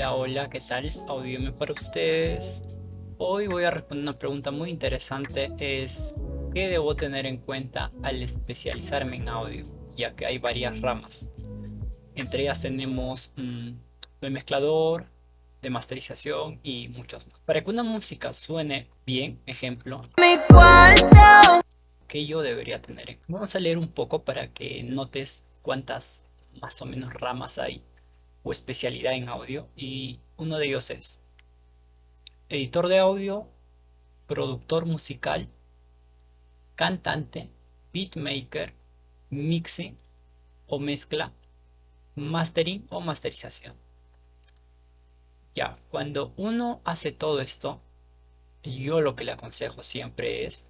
Hola, hola, ¿qué tal? Audiome para ustedes. Hoy voy a responder una pregunta muy interesante, ¿qué debo tener en cuenta al especializarme en audio? Ya que hay varias ramas. Entre ellas tenemos el mezclador, de masterización y muchos más. Para que una música suene bien, ejemplo, ¿qué yo debería tener? Vamos a leer un poco para que notes cuántas más o menos ramas hay o especialidad en audio, y uno de ellos es editor de audio, productor musical, cantante, beatmaker, mixing o mezcla, mastering o masterización. Ya, cuando uno hace todo esto, yo lo que le aconsejo siempre es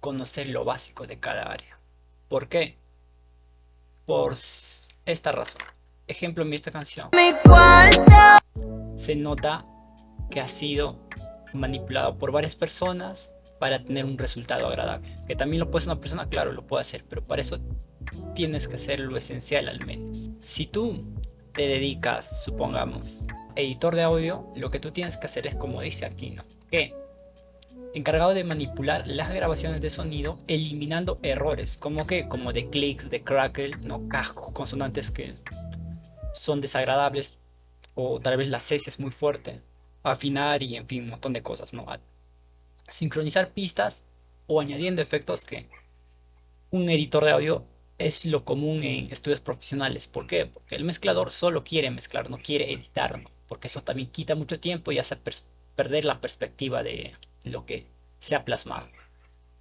conocer lo básico de cada área. ¿Por qué? Por esta razón. Ejemplo, en esta canción se nota que ha sido manipulado por varias personas para tener un resultado agradable. Que también lo puede hacer una persona, claro, lo puede hacer, pero para eso tienes que hacer lo esencial al menos. Si tú te dedicas, supongamos, editor de audio, lo que tú tienes que hacer es como dice aquí, ¿no? Que encargado de manipular las grabaciones de sonido, eliminando errores, como de clics, de crackle, no cascos, consonantes que son desagradables, o tal vez la C es muy fuerte, afinar y en fin, un montón de cosas, ¿no? Sincronizar pistas o añadiendo efectos, que un editor de audio es lo común en estudios profesionales. ¿Por qué? Porque el mezclador solo quiere mezclar, no quiere editar, ¿no? Porque eso también quita mucho tiempo y hace perder la perspectiva de lo que se ha plasmado.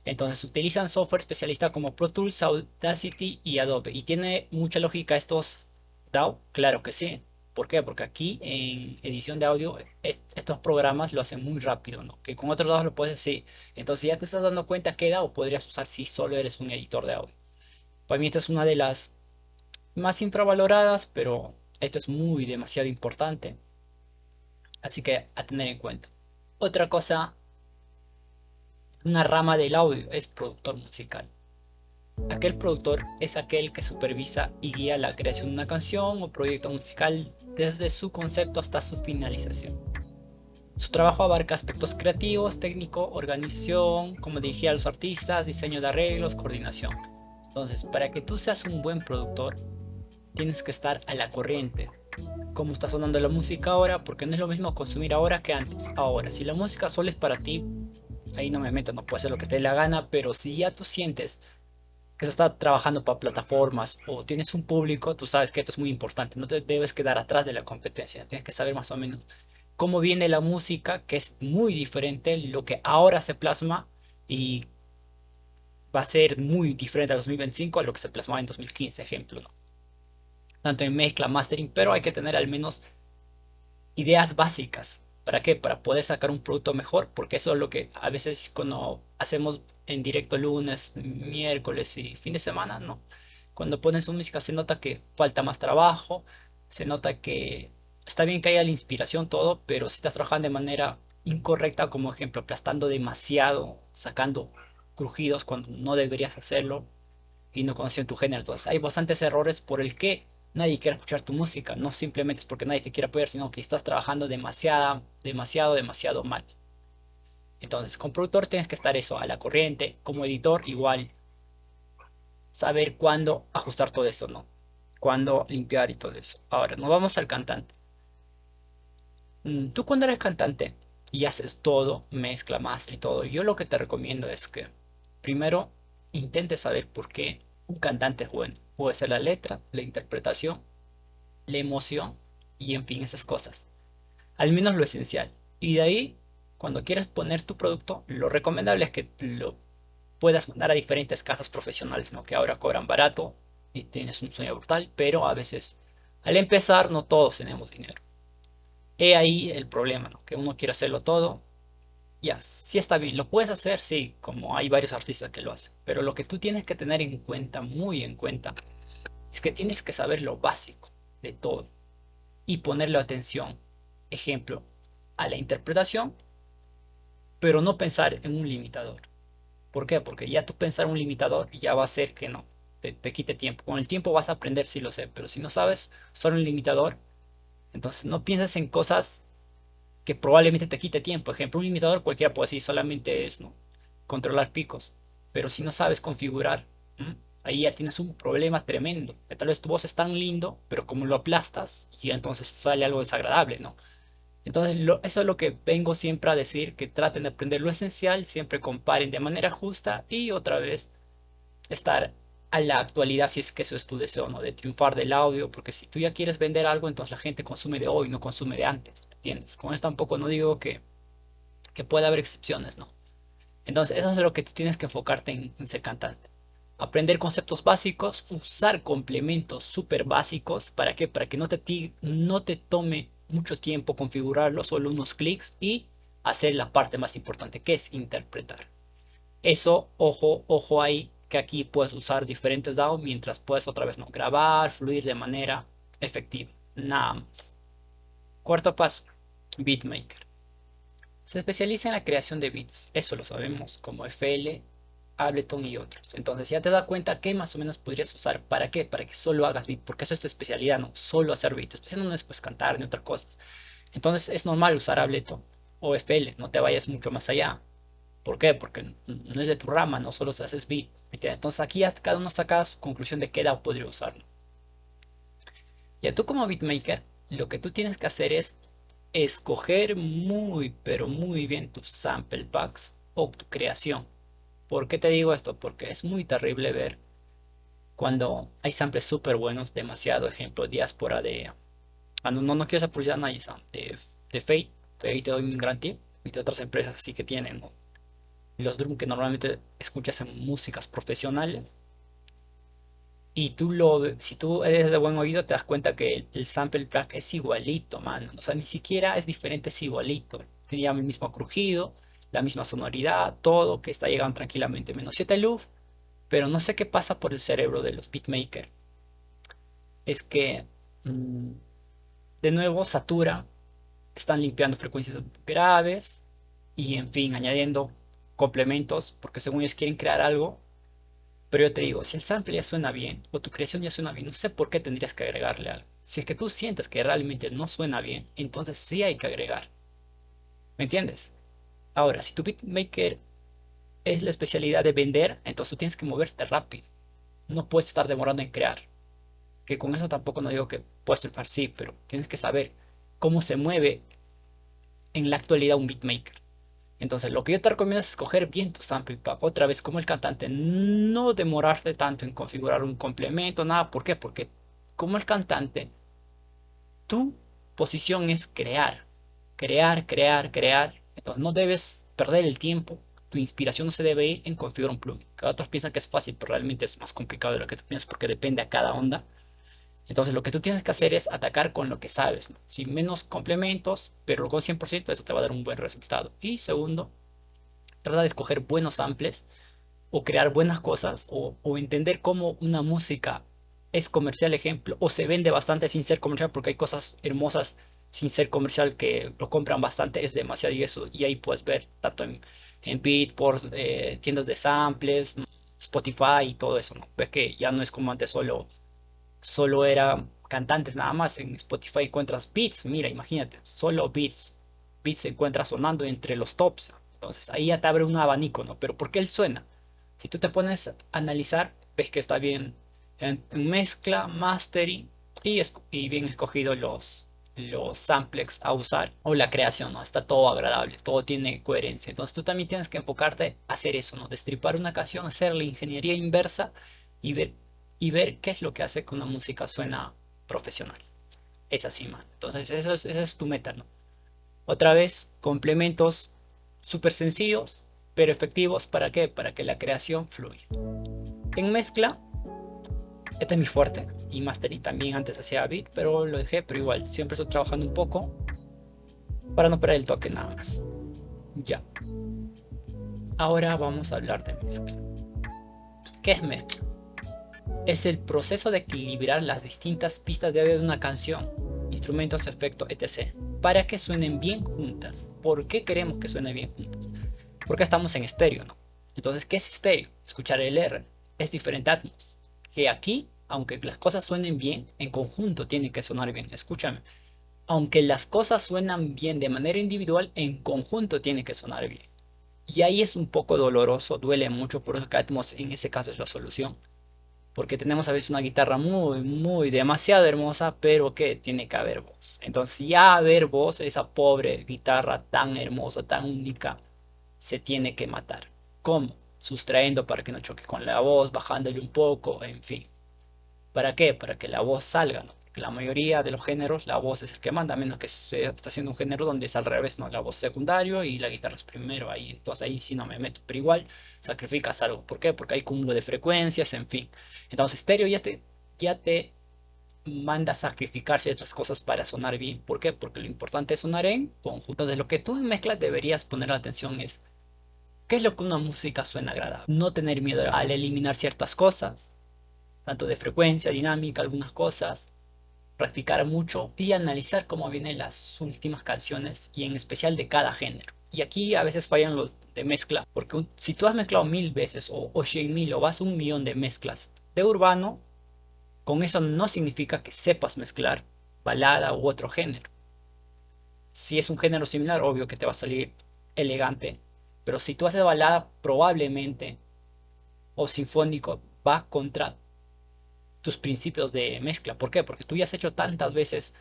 Entonces utilizan software especialista como Pro Tools, Audacity y Adobe. ¿Y tiene mucha lógica estos DAW? Claro que sí. ¿Por qué? Porque aquí en edición de audio estos programas lo hacen muy rápido, ¿no? Que con otros DAWs lo puedes decir. Entonces ya te estás dando cuenta qué DAW podrías usar si solo eres un editor de audio. Para mí esta es una de las más infravaloradas, pero esto es muy demasiado importante. Así que a tener en cuenta. Otra cosa, una rama del audio es productor musical. Aquel productor es aquel que supervisa y guía la creación de una canción o proyecto musical desde su concepto hasta su finalización. Su trabajo abarca aspectos creativos, técnico, organización, como dirigir a los artistas, diseño de arreglos, coordinación. Entonces, para que tú seas un buen productor, tienes que estar a la corriente. Cómo está sonando la música ahora, porque no es lo mismo consumir ahora que antes. Ahora, si la música solo es para ti, ahí no me meto, no puede ser lo que te dé la gana, pero si ya tú sientes que se está trabajando para plataformas o tienes un público, tú sabes que esto es muy importante. No te debes quedar atrás de la competencia. Tienes que saber más o menos cómo viene la música, que es muy diferente lo que ahora se plasma, y va a ser muy diferente a 2025 a lo que se plasmaba en 2015, ejemplo, ¿no? Tanto en mezcla, mastering, pero hay que tener al menos ideas básicas. ¿Para qué? Para poder sacar un producto mejor, porque eso es lo que a veces cuando hacemos en directo lunes, miércoles y fin de semana, no. Cuando pones su música se nota que falta más trabajo, se nota que está bien que haya la inspiración, todo, pero si estás trabajando de manera incorrecta, como ejemplo, aplastando demasiado, sacando crujidos cuando no deberías hacerlo y no conociendo tu género. Entonces, hay bastantes errores por el que nadie quiere escuchar tu música. No simplemente es porque nadie te quiere apoyar, sino que estás trabajando demasiado mal. Entonces, como productor tienes que estar eso a la corriente. Como editor, igual, saber cuándo ajustar todo eso, ¿no? Cuándo limpiar y todo eso. Ahora, nos vamos al cantante. Tú cuando eres cantante y haces todo, mezcla, master y todo, yo lo que te recomiendo es que primero intentes saber por qué un cantante es bueno. Puede ser la letra, la interpretación, la emoción y en fin, esas cosas. Al menos lo esencial. Y de ahí, cuando quieres poner tu producto, lo recomendable es que lo puedas mandar a diferentes casas profesionales, ¿no? Que ahora cobran barato y tienes un sueño brutal, pero a veces al empezar no todos tenemos dinero. He ahí el problema, ¿no? Que uno quiere hacerlo todo. Ya, sí está bien, lo puedes hacer, sí, como hay varios artistas que lo hacen. Pero lo que tú tienes que tener en cuenta, muy en cuenta, es que tienes que saber lo básico de todo y ponerle atención. Ejemplo, a la interpretación, pero no pensar en un limitador. ¿Por qué? Porque ya tú pensar en un limitador ya va a hacer que te quite tiempo. Con el tiempo vas a aprender, si lo sé, pero si no sabes, solo un limitador Entonces no pienses en cosas que probablemente te quite tiempo. Por ejemplo, un imitador cualquiera puede decir solamente es, ¿no?, controlar picos. Pero si no sabes configurar, ¿m?, ahí ya tienes un problema tremendo. Que tal vez tu voz es tan lindo, pero como lo aplastas, y entonces sale algo desagradable, ¿no? Entonces, eso es lo que vengo siempre a decir, que traten de aprender lo esencial, siempre comparen de manera justa y otra vez estar a la actualidad si es que eso es tu deseo, ¿no? De triunfar del audio, porque si tú ya quieres vender algo, entonces la gente consume de hoy, no consume de antes, ¿me entiendes? Con esto tampoco no digo que pueda haber excepciones, ¿no? Entonces, eso es lo que tú tienes que enfocarte en ser cantante. Aprender conceptos básicos, usar complementos súper básicos. ¿Para qué? Para que no te tome mucho tiempo configurarlo, solo unos clics y hacer la parte más importante, que es interpretar. Eso, ojo, ojo ahí, que aquí puedes usar diferentes DAO mientras puedes otra vez no grabar, fluir de manera efectiva. Nada más. Cuarto paso, beatmaker. Se especializa en la creación de beats, eso lo sabemos, como FL, Ableton y otros. Entonces ya te das cuenta que más o menos podrías usar. ¿Para qué? Para que solo hagas beat, porque eso es tu especialidad, no solo hacer beat. Especialmente no es pues cantar ni otras cosas. Entonces es normal usar Ableton o FL, no te vayas mucho más allá. ¿Por qué? Porque no es de tu rama, no solo se haces beat. ¿Entiendes? Entonces aquí ya cada uno saca su conclusión de qué DAO podría usarlo. Ya tú como beatmaker, lo que tú tienes que hacer es escoger muy, pero muy bien tus sample packs o tu creación. ¿Por qué te digo esto? Porque es muy terrible ver cuando hay samples súper buenos, demasiado ejemplo, diáspora de... no quiero hacer publicidad a nadie, de Fate, ahí te doy un gran tip, y de otras empresas así que tienen, ¿no?, los drum que normalmente escuchas en músicas profesionales. Y si tú eres de buen oído, te das cuenta que el sample pack es igualito, mano. O sea, ni siquiera es diferente, es igualito. Tenía el mismo crujido, la misma sonoridad, todo que está llegando tranquilamente. Menos 7 luz, pero no sé qué pasa por el cerebro de los beatmakers. Es que, mm, de nuevo, satura, están limpiando frecuencias graves y, en fin, añadiendo complementos, porque según ellos quieren crear algo. Pero yo te digo, si el sample ya suena bien o tu creación ya suena bien, no sé por qué tendrías que agregarle algo. Si es que tú sientes que realmente no suena bien, entonces sí hay que agregar. ¿Me entiendes? Ahora, si tu beatmaker es la especialidad de vender, entonces tú tienes que moverte rápido. No puedes estar demorando en crear. Que con eso tampoco no digo que puedes triunfar, sí, pero tienes que saber cómo se mueve en la actualidad un beatmaker. Entonces, lo que yo te recomiendo es escoger bien tu sample pack. Otra vez, como el cantante, no demorarte tanto en configurar un complemento, nada. ¿Por qué? Porque como el cantante, tu posición es crear. Crear, crear, crear. Entonces, no debes perder el tiempo. Tu inspiración no se debe ir en configurar un plugin. Que otros piensan que es fácil, pero realmente es más complicado de lo que tú piensas porque depende a cada onda. Entonces, lo que tú tienes que hacer es atacar con lo que sabes, ¿no? Sin menos complementos, pero con 100%, eso te va a dar un buen resultado. Y segundo, trata de escoger buenos samples o crear buenas cosas o entender cómo una música es comercial, ejemplo, o se vende bastante sin ser comercial, porque hay cosas hermosas sin ser comercial que lo compran bastante, es demasiado y eso, y ahí puedes ver tanto en Beatport, tiendas de samples, Spotify y todo eso, ¿no? Ves que ya no es como antes solo era cantantes nada más. En Spotify encuentras beats, mira, imagínate, solo beats se encuentra sonando entre los tops. Entonces ahí ya te abre un abanico, ¿no? Pero ¿por qué él suena? Si tú te pones a analizar, ves que está bien en mezcla, mastering y bien escogido los samples a usar o la creación, ¿no? Está todo agradable, todo tiene coherencia. Entonces tú también tienes que enfocarte a hacer eso, ¿no? Destripar una canción, hacer la ingeniería inversa y ver qué es lo que hace que una música suena profesional. Es así, man. Entonces esa es tu meta, ¿no? Otra vez, complementos súper sencillos, pero efectivos. ¿Para qué? Para que la creación fluya. En mezcla, este es mi fuerte. Y mastering también antes hacía beat, pero lo dejé. Pero igual, siempre estoy trabajando un poco para no perder el toque nada más. Ya. Ahora vamos a hablar de mezcla. ¿Qué es mezcla? Es el proceso de equilibrar las distintas pistas de audio de una canción, instrumentos, efectos, etc., para que suenen bien juntas. ¿Por qué queremos que suene bien juntas? Porque estamos en estéreo, ¿no? Entonces, ¿qué es estéreo? Escuchar el R es diferente Atmos. Que aquí, aunque las cosas suenen bien, en conjunto tienen que sonar bien. Escúchame. aunque las cosas suenan bien de manera individual, en conjunto tiene que sonar bien. Y ahí es un poco doloroso, duele mucho, por eso que Atmos en ese caso es la solución. Porque tenemos a veces una guitarra muy, demasiado hermosa, pero que tiene que haber voz. Entonces ya haber voz, esa pobre guitarra tan hermosa, tan única, se tiene que matar. ¿Cómo? Sustrayendo para que no choque con la voz, bajándole un poco, en fin. ¿Para qué? Para que la voz salga, ¿no? Porque la mayoría de los géneros, la voz es el que manda, a menos que se está haciendo un género donde es al revés, ¿no? La voz secundario y la guitarra es primero ahí. Entonces ahí sí no me meto, pero igual sacrificas algo. ¿Por qué? Porque hay cúmulo de frecuencias, en fin. Entonces estéreo ya te manda a sacrificar ciertas cosas para sonar bien. ¿Por qué? Porque lo importante es sonar en conjunto. Entonces lo que tú en mezclas deberías poner la atención es ¿qué es lo que una música suena agradable? No tener miedo al eliminar ciertas cosas, tanto de frecuencia, dinámica, algunas cosas, practicar mucho y analizar cómo vienen las últimas canciones y en especial de cada género. Y aquí a veces fallan los de mezcla, porque si tú has mezclado 1000 veces o 100.000 o vas a 1.000.000 de mezclas de urbano, con eso no significa que sepas mezclar balada u otro género. Si es un género similar, obvio que te va a salir elegante, pero si tú haces balada, probablemente o sinfónico va contra tus principios de mezcla. ¿Por qué? Porque tú ya has hecho tantas veces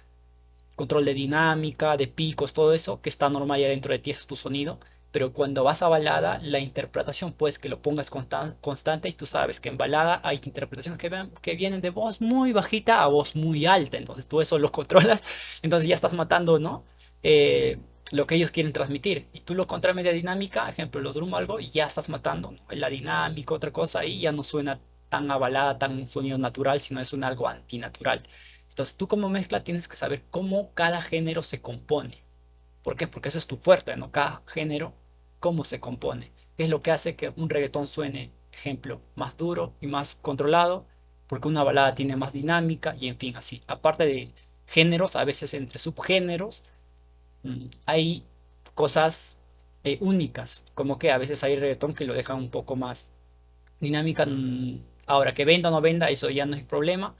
control de dinámica, de picos, todo eso, que está normal ya dentro de ti, ese es tu sonido. Pero cuando vas a balada, la interpretación, pues que lo pongas constante y tú sabes que en balada hay interpretaciones que vienen de voz muy bajita a voz muy alta. Entonces tú eso lo controlas, entonces ya estás matando, ¿no? Eh, lo que ellos quieren transmitir. Y tú lo contra media dinámica, ejemplo, los drum algo, y ya estás matando, ¿no? La dinámica, otra cosa, y ya no suena tan avalada, tan sonido natural, sino es un algo antinatural. Entonces tú como mezcla tienes que saber cómo cada género se compone. ¿Por qué? Porque eso es tu fuerte, ¿no? Cada género, cómo se compone. ¿Qué es lo que hace que un reggaetón suene, ejemplo, más duro y más controlado? Porque una balada tiene más dinámica y en fin, así. Aparte de géneros, a veces entre subgéneros, hay cosas únicas, como que a veces hay reggaetón que lo deja un poco más dinámica. Ahora, que venda o no venda, eso ya no es problema,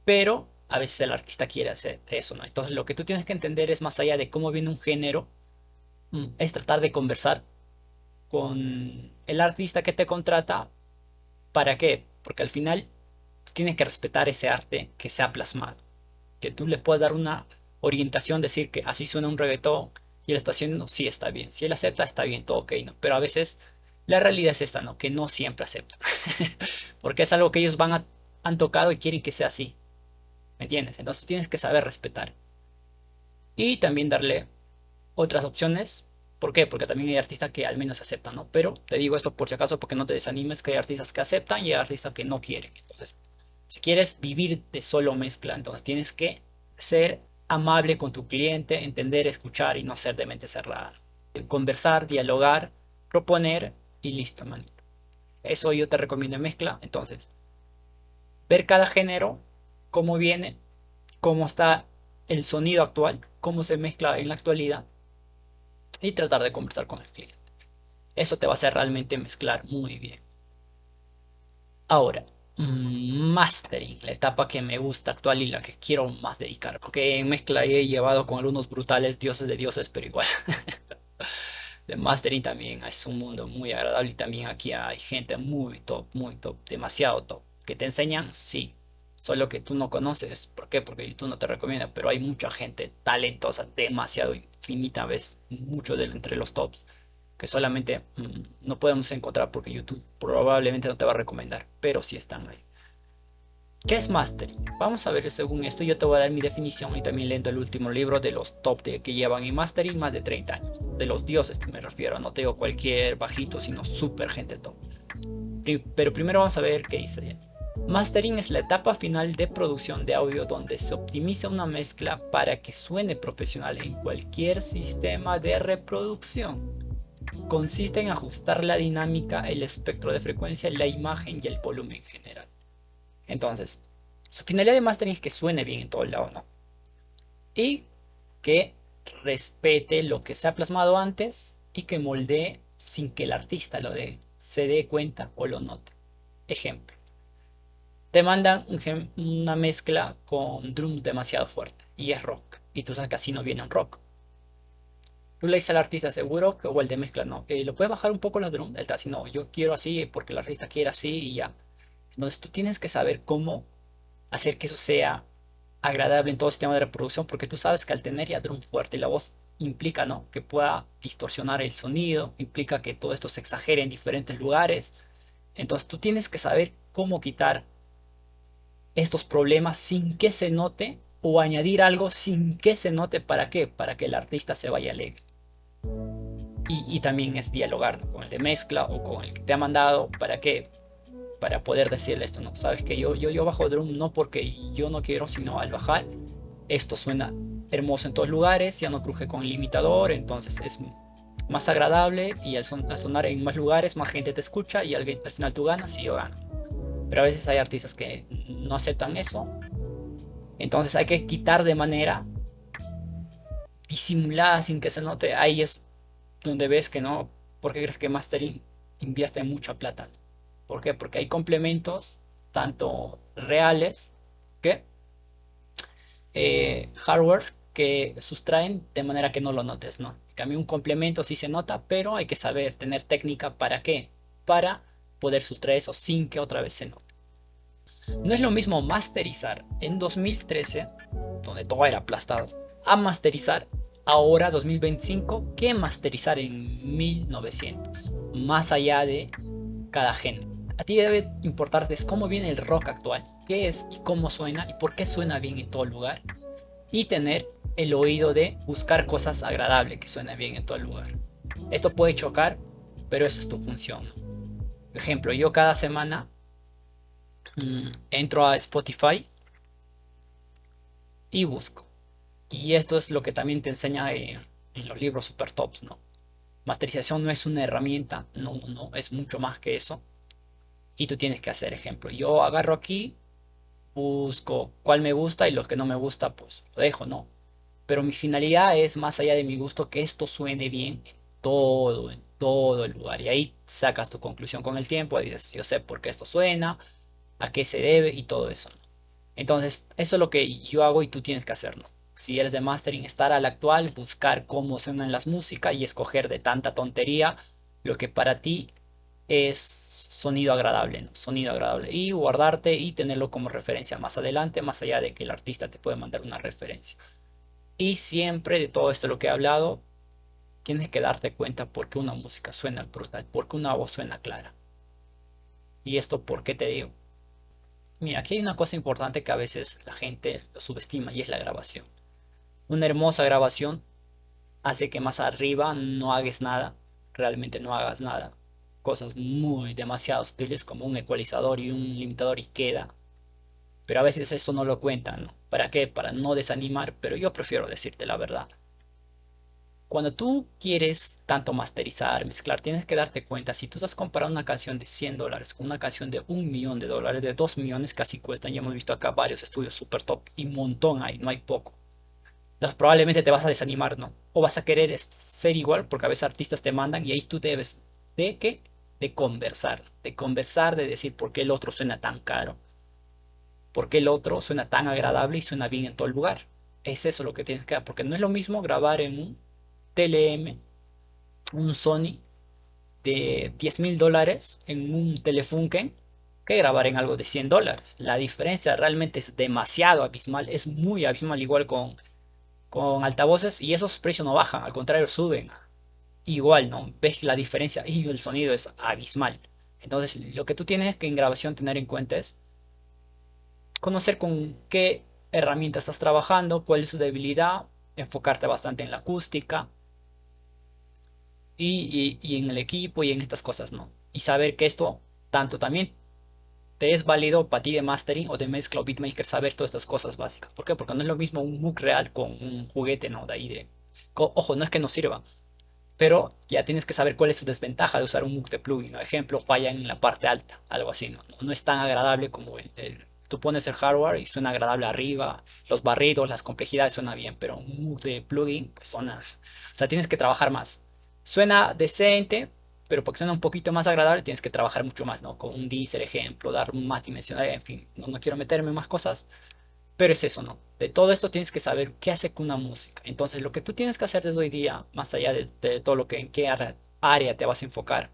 pero a veces el artista quiere hacer eso, ¿no? Entonces lo que tú tienes que entender es más allá de cómo viene un género, es tratar de conversar con el artista que te contrata. ¿Para qué? Porque al final tú tienes que respetar ese arte que se ha plasmado, que tú le puedas dar una orientación, decir que así suena un reggaetón y él está haciendo, sí está bien, si él acepta está bien, todo ok, ¿no? Pero a veces la realidad es esta, ¿no? Que no siempre aceptan, porque es algo que ellos han tocado y quieren que sea así. ¿Me entiendes? Entonces tienes que saber respetar. Y también darle otras opciones. ¿Por qué? Porque también hay artistas que al menos aceptan, ¿no? Pero te digo esto por si acaso, porque no te desanimes, que hay artistas que aceptan y hay artistas que no quieren. Entonces, si quieres vivir de solo mezcla, entonces tienes que ser amable con tu cliente, entender, escuchar y no ser de mente cerrada. Conversar, dialogar, proponer y listo, manito. Eso yo te recomiendo en mezcla. Entonces, ver cada género, cómo viene, cómo está el sonido actual, cómo se mezcla en la actualidad y tratar de conversar con el cliente. Eso te va a hacer realmente mezclar muy bien. Ahora, mastering, la etapa que me gusta actual y la que quiero más dedicar, porque en mezcla he llevado con algunos brutales dioses de dioses, pero igual. De mastering también es un mundo muy agradable y también aquí hay gente muy top, demasiado top. ¿Que te enseñan? Sí. Solo que tú no conoces. ¿Por qué? Porque YouTube no te recomienda, pero hay mucha gente talentosa, demasiado infinita vez, mucho de entre los tops, que solamente no podemos encontrar porque YouTube probablemente no te va a recomendar, pero sí están ahí. ¿Qué es mastering? Vamos a ver, según esto yo te voy a dar mi definición y también leyendo el último libro de los top que llevan en mastering más de 30 años. De los dioses que me refiero, no te digo cualquier bajito, sino super gente top. Pero primero vamos a ver qué dice. Mastering es la etapa final de producción de audio donde se optimiza una mezcla para que suene profesional en cualquier sistema de reproducción. Consiste en ajustar la dinámica, el espectro de frecuencia, la imagen y el volumen general. Entonces, su finalidad de mastering es que suene bien en todo lado, ¿no? Y que respete lo que se ha plasmado antes y que moldee sin que el artista se dé cuenta o lo note. Ejemplo, te mandan una mezcla con drums demasiado fuerte y es rock. y tú sabes que así no viene un rock. Tú le dices al artista seguro que, o el de mezcla, no, lo puedes bajar un poco la drum. Él te dice, no, yo quiero así porque el artista quiere así y ya. Entonces tú tienes que saber cómo hacer que eso sea agradable en todo el sistema de reproducción, porque tú sabes que al tener ya drum fuerte y la voz implica, ¿no? Que pueda distorsionar el sonido, implica que todo esto se exagere en diferentes lugares. Entonces tú tienes que saber cómo quitar estos problemas sin que se note o añadir algo sin que se note. ¿Para qué? Para que el artista se vaya alegre. Y también es dialogar, ¿no? Con el de mezcla o con el que te ha mandado. ¿Para qué? Para poder decirle esto, ¿no? Sabes que yo bajo drum no porque yo no quiero, sino al bajar esto suena hermoso en todos lugares, ya no cruje con el limitador, entonces es más agradable y al sonar en más lugares más gente te escucha y al final tú ganas y yo gano. Pero a veces hay artistas que no aceptan eso, entonces hay que quitar de manera disimulada sin que se note. Ahí es donde ves que no, porque crees que Mastering invierte mucha plata. ¿Por qué? Porque hay complementos tanto reales que hardware que sustraen de manera que no lo notes, ¿no? En cambio, un complemento sí se nota, pero hay que saber tener técnica para qué, para poder sustraer eso sin que otra vez se note. No es lo mismo masterizar en 2013, donde todo era aplastado, a masterizar ahora 2025 que masterizar en 1900, más allá de cada género. A ti debe importarte es cómo viene el rock actual, qué es y cómo suena y por qué suena bien en todo lugar. Y tener el oído de buscar cosas agradables que suenen bien en todo el lugar. Esto puede chocar, pero eso es tu función, ¿no? Por ejemplo, yo cada semana entro a Spotify y busco. Y esto es lo que también te enseña en los libros super tops, ¿no? Masterización no es una herramienta, no, no, es mucho más que eso. Y tú tienes que hacer ejemplo. Yo agarro aquí, busco cuál me gusta y los que no me gusta, pues lo dejo, ¿no? Pero mi finalidad es más allá de mi gusto que esto suene bien en todo el lugar. Y ahí sacas tu conclusión con el tiempo, y dices, yo sé por qué esto suena, a qué se debe y todo eso, ¿no? Entonces, eso es lo que yo hago y tú tienes que hacerlo. Si eres de mastering, estar al actual, buscar cómo suenan las músicas y escoger de tanta tontería lo que para ti es sonido agradable, ¿no? Sonido agradable. Y guardarte y tenerlo como referencia más adelante, más allá de que el artista te puede mandar una referencia. Y siempre de todo esto lo que he hablado, tienes que darte cuenta por qué una música suena brutal, por qué una voz suena clara. Y esto, ¿por qué te digo? Mira, aquí hay una cosa importante que a veces la gente lo subestima y es la grabación. Una hermosa grabación hace que más arriba no hagas nada, realmente no hagas nada. Cosas muy demasiado sutiles como un ecualizador y un limitador y queda. Pero a veces eso no lo cuentan, ¿no? ¿Para qué? Para no desanimar, pero yo prefiero decirte la verdad. Cuando tú quieres tanto masterizar, mezclar, tienes que darte cuenta, si tú estás comparando una canción de $100 con una canción de $1 millón, de 2 millones casi cuestan, ya hemos visto acá varios estudios super top y un montón hay, no hay poco. Entonces probablemente te vas a desanimar, ¿no? O vas a querer ser igual, porque a veces artistas te mandan y ahí tú debes de qué, de conversar, de decir por qué el otro suena tan caro, por qué el otro suena tan agradable y suena bien en todo el lugar. Es eso lo que tienes que hacer, porque no es lo mismo grabar en un TLM, un Sony de $10.000 en un Telefunken que grabar en algo de $100. La diferencia realmente es demasiado abismal, es muy abismal, igual con altavoces, y esos precios no bajan, al contrario suben. Igual, ¿no? Ves la diferencia y el sonido es abismal. Entonces, lo que tú tienes que en grabación tener en cuenta es conocer con qué herramienta estás trabajando, cuál es su debilidad, enfocarte bastante en la acústica y en el equipo y en estas cosas, ¿no? Y saber que esto tanto también te es válido para ti de mastering o de mezcla o beatmaker saber todas estas cosas básicas. ¿Por qué? Porque no es lo mismo un MOOC real con un juguete, ¿no? De ahí de... Ojo, no es que no sirva, pero ya tienes que saber cuál es su desventaja de usar un MOOC de plugin, ¿no? Ejemplo, fallan en la parte alta, algo así, ¿no? No es tan agradable como tú pones el hardware y suena agradable arriba, los barridos, las complejidades suena bien, pero un MOOC de plugin pues suena, o sea, tienes que trabajar más. Suena decente, pero porque suena un poquito más agradable tienes que trabajar mucho más, ¿no? Con un Deezer, ejemplo, dar más dimensión, en fin, no quiero meterme en más cosas, Pero es eso, ¿no? De todo esto tienes que saber qué hace con una música. Entonces, lo que tú tienes que hacer desde hoy día, más allá de todo lo que en qué área te vas a enfocar,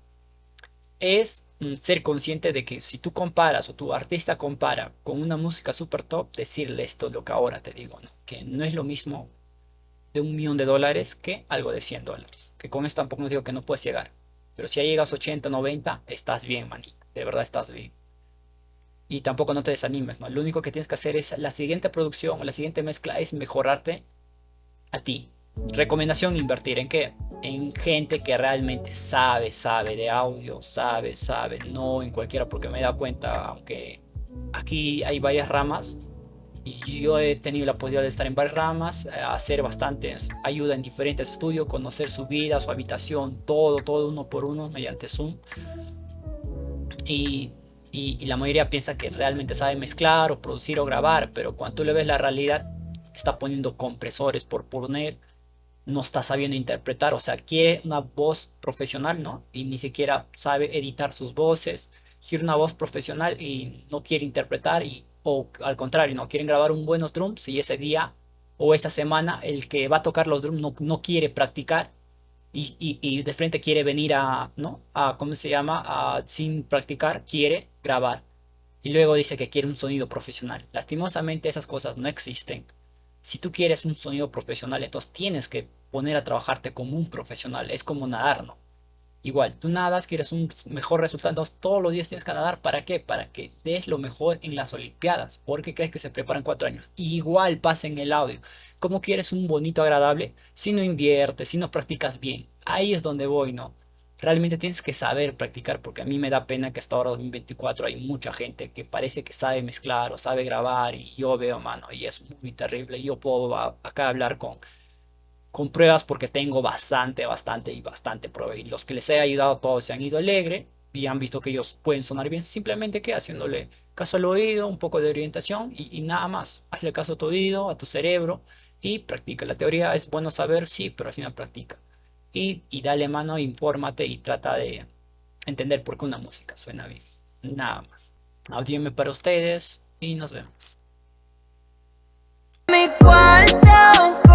es ser consciente de que si tú comparas o tu artista compara con una música super top, decirle esto, lo que ahora te digo, ¿no? Que no es lo mismo de $1.000.000 que algo de $100. Que con esto tampoco no digo que no puedes llegar. Pero si ya llegas a 80, 90, estás bien, manita. De verdad estás bien. Y tampoco no te desanimes, ¿no? Lo único que tienes que hacer es la siguiente producción o la siguiente mezcla es mejorarte a ti. Recomendación, invertir en qué? En gente que realmente sabe de audio, sabe, no en cualquiera, porque me he dado cuenta, aunque aquí hay varias ramas, y yo he tenido la posibilidad de estar en varias ramas, hacer bastantes ayuda en diferentes estudios, conocer su vida, su habitación, todo uno por uno mediante Zoom. Y, y la mayoría piensa que realmente sabe mezclar o producir o grabar, pero cuando tú le ves la realidad, está poniendo compresores por poner, no está sabiendo interpretar, o sea, quiere una voz profesional, ¿no? Y ni siquiera sabe editar sus voces, quiere una voz profesional y no quiere interpretar, o al contrario, no quieren grabar un buenos drums y ese día o esa semana el que va a tocar los drums no quiere practicar y de frente quiere venir ¿no? ¿Cómo se llama? Sin practicar, quiere grabar. Y luego dice que quiere un sonido profesional. Lastimosamente esas cosas no existen. Si tú quieres un sonido profesional, entonces tienes que poner a trabajarte como un profesional. Es como nadar, ¿no? Igual, tú nadas, quieres un mejor resultado, entonces todos los días tienes que nadar. ¿Para qué? Para que des lo mejor en las Olimpiadas. ¿Por qué crees que se preparan 4 años? Igual pasa en el audio. ¿Cómo quieres un bonito agradable si no inviertes, si no practicas bien? Ahí es donde voy, ¿no? Realmente tienes que saber practicar, porque a mí me da pena que hasta ahora 2024 hay mucha gente que parece que sabe mezclar o sabe grabar y yo veo, mano, y es muy terrible. Yo puedo acá hablar con pruebas porque tengo bastante prueba. Y los que les he ayudado todos se han ido alegre y han visto que ellos pueden sonar bien. Simplemente que haciéndole caso al oído, un poco de orientación y nada más. Hazle caso a tu oído, a tu cerebro y practica. La teoría es bueno saber, sí, pero al final practica. Y dale mano, infórmate y trata de entender por qué una música suena bien. Nada más. Audíenme para ustedes y nos vemos. Mi cuarto.